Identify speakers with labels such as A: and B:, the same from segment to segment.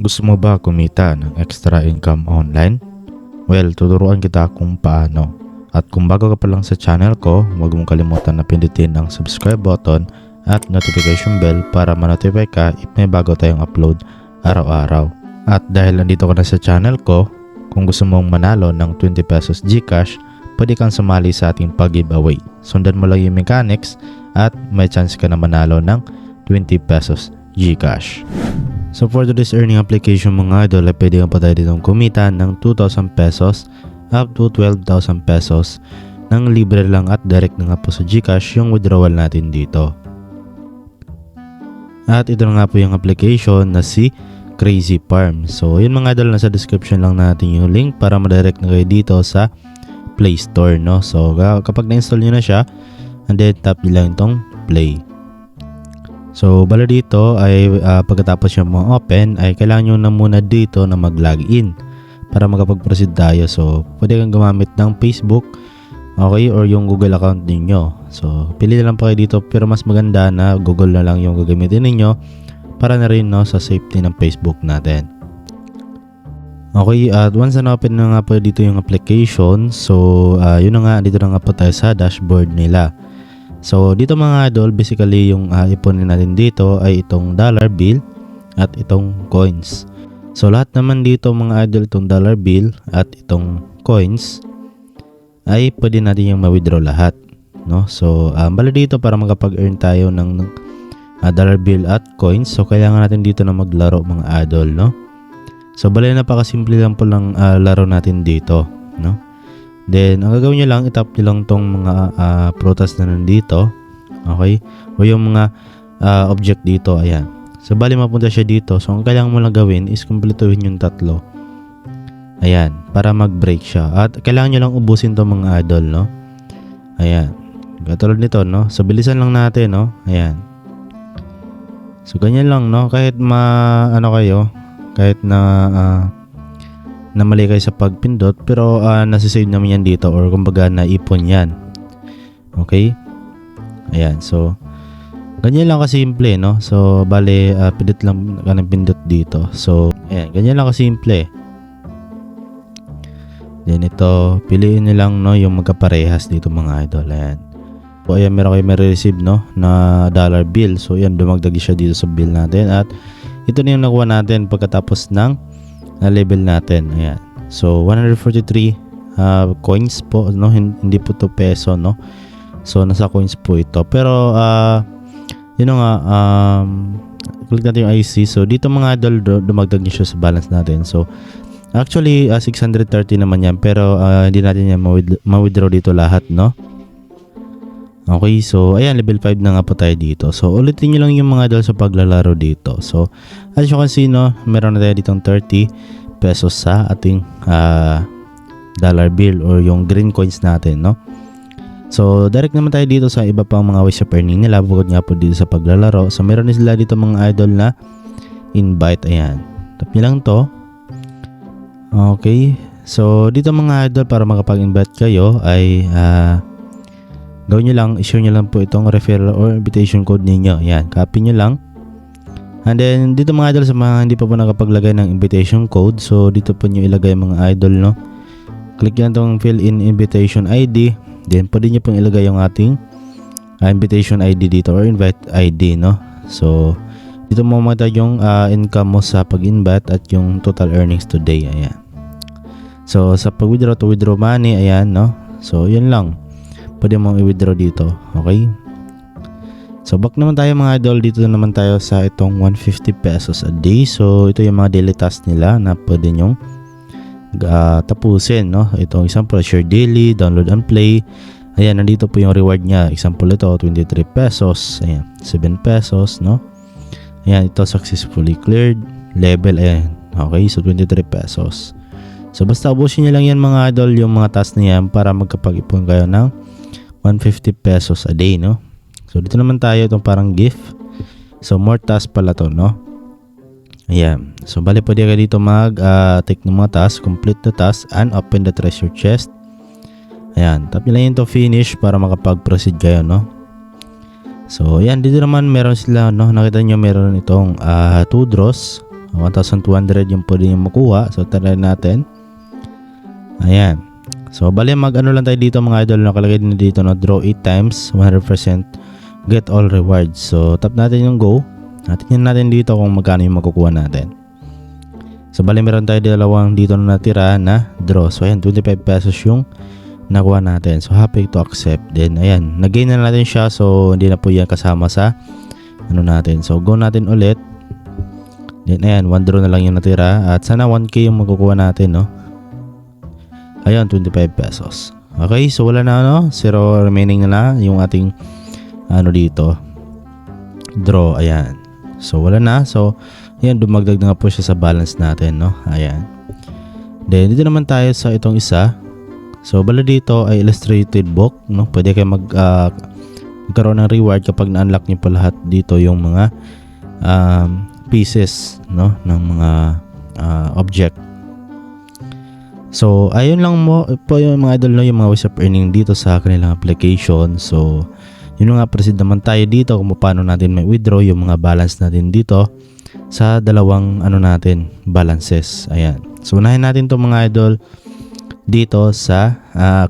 A: Gusto mo ba kumita ng extra income online? Well, tuturuan kita kung paano. At kung bago ka pa lang sa channel ko, huwag mong kalimutan na pindutin ang subscribe button at notification bell para ma-notify ka if may bago tayong upload araw-araw. At dahil nandito ka na sa channel ko, kung gusto mong manalo ng 20 pesos GCash, pwede kang sumali sa ating pag-giveaway. Sundan mo lang yung mechanics at may chance ka na manalo ng 20 pesos GCash. So for today's earning application mga idol, ay pwede ka pa tayo ditong kumita ng 2,000 pesos up to 12,000 pesos ng libre lang at direct na nga po sa GCash yung withdrawal natin dito. At ito na nga po yung application na si Crazy Farm. So yun mga idol, nasa description lang natin yung link para ma-direct na kayo dito sa Play Store, no? So kapag na-install nyo na siya, and then tap nyo lang itong play. So bala dito ay pagkatapos yung ma-open ay kailangan nyo na muna dito na mag-login para makapag-proceed tayo. So pwede kang gumamit ng Facebook, okay, or yung Google account ninyo. So pili na lang po kayo dito, pero mas maganda na Google na lang yung gagamitin ninyo para na rin, no, sa safety ng Facebook natin. Okay, at once na open na nga po dito yung application, so yun na nga, dito na nga po tayo sa dashboard nila. So dito mga idol, basically yung ipunin natin dito ay itong dollar bill at itong coins. So lahat naman dito mga idol, itong dollar bill at itong coins ay pwede natin yung ma-withdraw lahat, no? So bala dito para makapag-earn tayo ng dollar bill at coins, so kailangan natin dito na maglaro mga idol, no? So bala napakasimple lang po lang laro natin dito, no? Then, ang gagawin nyo lang, itap nyo lang tong mga prutas na nandito. Okay? O yung mga object dito, ayan. So, bali mapunta siya dito. So, ang kailangan mo lang gawin is kumpletuhin yung tatlo. Ayan, para mag-break siya. At kailangan nyo lang ubusin tong mga idol, no? Ayan. Katulad nito, no? So, bilisan lang natin, no? Ayan. So, ganyan lang, no? Kahit kahit na mali kayo sa pagpindot, pero nasisave naman yan dito, or kumbaga naipon yan. Okay? Ayan, so ganyan lang kasimple, no? So bale pindot lang ka ng pindot dito. So ayan, ganyan lang kasimple. Then ito, piliin nyo lang, no, yung magkaparehas dito mga idol. Ayan. So ayan, meron kayo may-receive, no, na dollar bill. So ayan, dumagdag siya dito sa bill natin. At ito na yung nakuha natin pagkatapos ng na level natin. Ayan. So 143 coins po, no, hindi po to peso, no. So nasa coins po ito. Pero yun nga, click natin yung IC. So dito mga idol, dumagdag niya siya sa balance natin. So actually 630 naman yan, pero hindi natin yan ma-withdraw dito lahat, no. Okay, so ayan, level 5 na nga po tayo dito. So ulitin nyo lang yung mga idol sa paglalaro dito. So as you can see, no, meron na tayo ditong 30 pesos sa ating dollar bill or yung green coins natin, no. So direct naman tayo dito sa iba pang mga ways of earning nila bukod nga po dito sa paglalaro. So meron din sila dito mga idol na invite. Ayan, tap nyo lang to. Okay, so dito mga idol, para makapag-invite kayo ay gawin nyo lang, i-share nyo lang po itong referral or invitation code ninyo. Ayan, copy nyo lang. And then, dito mga idol, sa mga hindi pa po nakapaglagay ng invitation code, so dito po nyo ilagay mga idol, no. Click nyo itong fill in invitation ID. Then, pwede nyo pong ilagay yung ating invitation ID dito or invite ID, no. So, dito mo makita yung income mo sa pag-invite at yung total earnings today. Ayan. So, sa pag-withdraw to withdraw money, ayan, no. So, yun lang. Pwede mong i-withdraw dito. Okay? So back naman tayo mga idol. Dito naman tayo sa itong 150 pesos a day. So ito yung mga daily tasks nila na pwede nyong tapusin, no? Itong example, share daily, download and play. Ayan, nandito po yung reward niya. Example ito, 23 pesos. Ayan, 7 pesos, no? Ayan, ito successfully cleared. Level, ayan. Okay, so 23 pesos. So basta ubusin nyo lang yan mga idol, yung mga tasks na yan, para magkapag-ipon kayo ng 150 pesos a day, no. So dito naman tayo, itong parang gift. So more task pala to, no. Ayan. So bali pwede ka dito take ng mga task, complete the task and open the treasure chest. Ayan, tap nyo lang yun to finish para makapag-proceed kayo, no. So ayan, dito naman meron sila, no, nakita nyo meron itong 2 draws. 1,200 yung pwede nyo makuha. So try natin. Ayan. So bali mag-ano lang tayo dito mga idol, nakalagay din dito no, draw 8 times 100% get all rewards. So tap natin yung go. Tingnan natin dito kung magkano yung makukuha natin. So bali meron tayo dalawang dito na natira na draw. So ayan, 25 pesos yung nakuha natin. So happy to accept. Then ayan, nag-gain na natin siya. So hindi na po yan kasama sa ano natin. So go natin ulit. Then ayan, 1 draw na lang yung natira. At sana 1k yung makukuha natin, no. Ayan, 25 pesos. Okay, so wala na, no. 0 remaining na yung ating ano dito draw. Ayan, so wala na. So ayan, dumagdag na nga po siya sa balance natin, no. Ayan. Then dito naman tayo sa itong isa. So bala dito ay illustrated book, no. Pwede kayo magkaroon ng reward kapag na-unlock niyo pa lahat dito yung mga pieces, no, ng mga object. So ayun lang po yung mga idol, no, yung mga ways of earning dito sa kanilang application. So yun nga, proceed naman tayo dito kung paano natin may withdraw yung mga balance natin dito sa dalawang ano natin balances. Ayan, so unahin natin to mga idol dito sa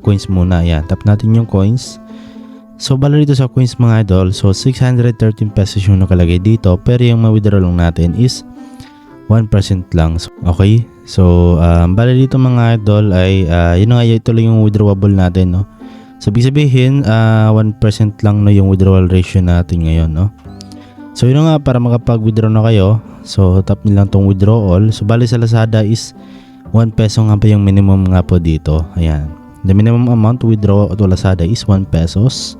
A: coins muna. Ayan, tap natin yung coins. So bala dito sa coins mga idol, so 613 pesos yung nakalagay dito, pero yung ma-withdraw lang natin is 1% lang. So, okay, so bala dito mga idol ay yun nga, ito lang yung withdrawable natin, no. So ibig sabihin 1% lang, no, yung withdrawal ratio natin ngayon, no. So yun nga, para makapag-withdraw na kayo, so tap nyo lang tong withdraw all. So bali sa Lazada is 1 peso nga pa yung minimum nga po dito. Ayan, the minimum amount to withdraw to Lazada is 1 pesos.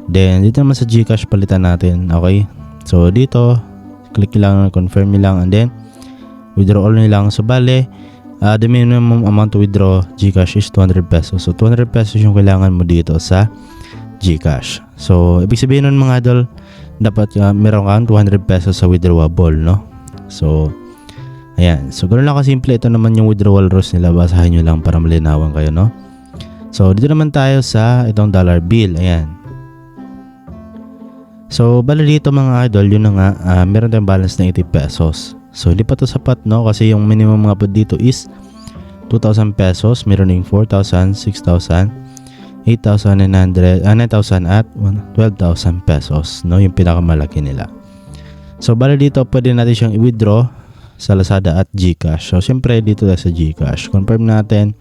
A: Then dito naman sa GCash palitan natin. Okay, so dito click nyo lang, confirm nyo lang, and then withdraw all nyo lang. So bale the minimum amount to withdraw GCash is 200 pesos. So 200 pesos yung kailangan mo dito sa GCash. So ibig sabihin nun mga idol, dapat meron kang 200 pesos sa withdrawable, no. So ayan, so ganoon lang kasimple. Ito naman yung withdrawal rules nila, basahin nyo lang para malinawan kayo, no. So dito naman tayo sa itong dollar bill. Ayan, so bala dito mga idol, yun na nga, meron tayong balance na 80 pesos. So hindi pa to sapat, no, kasi yung minimum nga po dito is 2,000 pesos. Meron ding 4,000, 6,000, 8,900, 9,000 at 12,000 pesos, no, yung pinakamalaki nila. So bala dito pwede natin siyang i-withdraw sa Lazada at GCash. So syempre dito tayo sa GCash, confirm natin.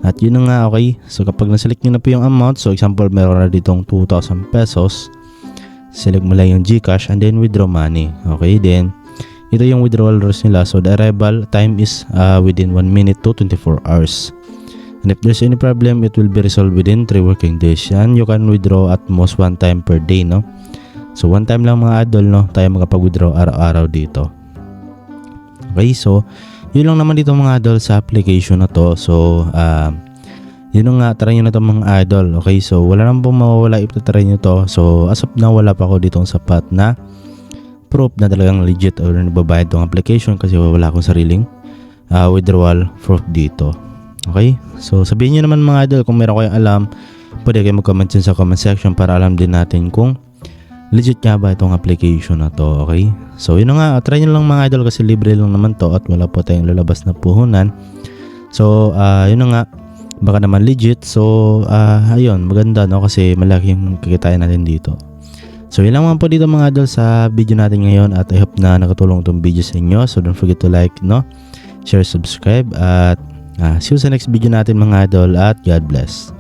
A: At yun na nga, okay. So kapag na-select nyo na po yung amount, so example meron na ditong 2,000 pesos, select mo lang yung GCash and then withdraw money. Okay, then ito yung withdrawal rules nila. So the arrival time is within 1 minute to 24 hours. And if there's any problem, it will be resolved within 3 working days. And you can withdraw at most 1 time per day, no. So 1 time lang mga idol, no, tayo makapag-withdraw araw-araw dito. Okay, so yun lang naman dito mga idol sa application na to. So yun nga, try nyo na to mga idol. Okay, so wala naman pong mawawala if try nyo to. So as of now, wala pa ako ditong sapat na proof na talagang legit or nababayad tong application, kasi wala akong sariling withdrawal proof dito. Okay, so sabihin nyo naman mga idol kung meron kayong alam, pwede kayo mag-comment dyan sa comment section para alam din natin kung legit nga ba itong application na to. Okay, so yun nga, try nyo lang mga idol kasi libre lang naman to at wala po tayong lalabas na puhunan. So yun nga, baka naman legit. So ayun, maganda, no, kasi malaki yung kikitain natin dito. So yun lang po dito mga idol sa video natin ngayon, at I hope na nakatulong itong video sa inyo. So don't forget to like, no, share, subscribe, at see you sa next video natin mga idol, at God bless.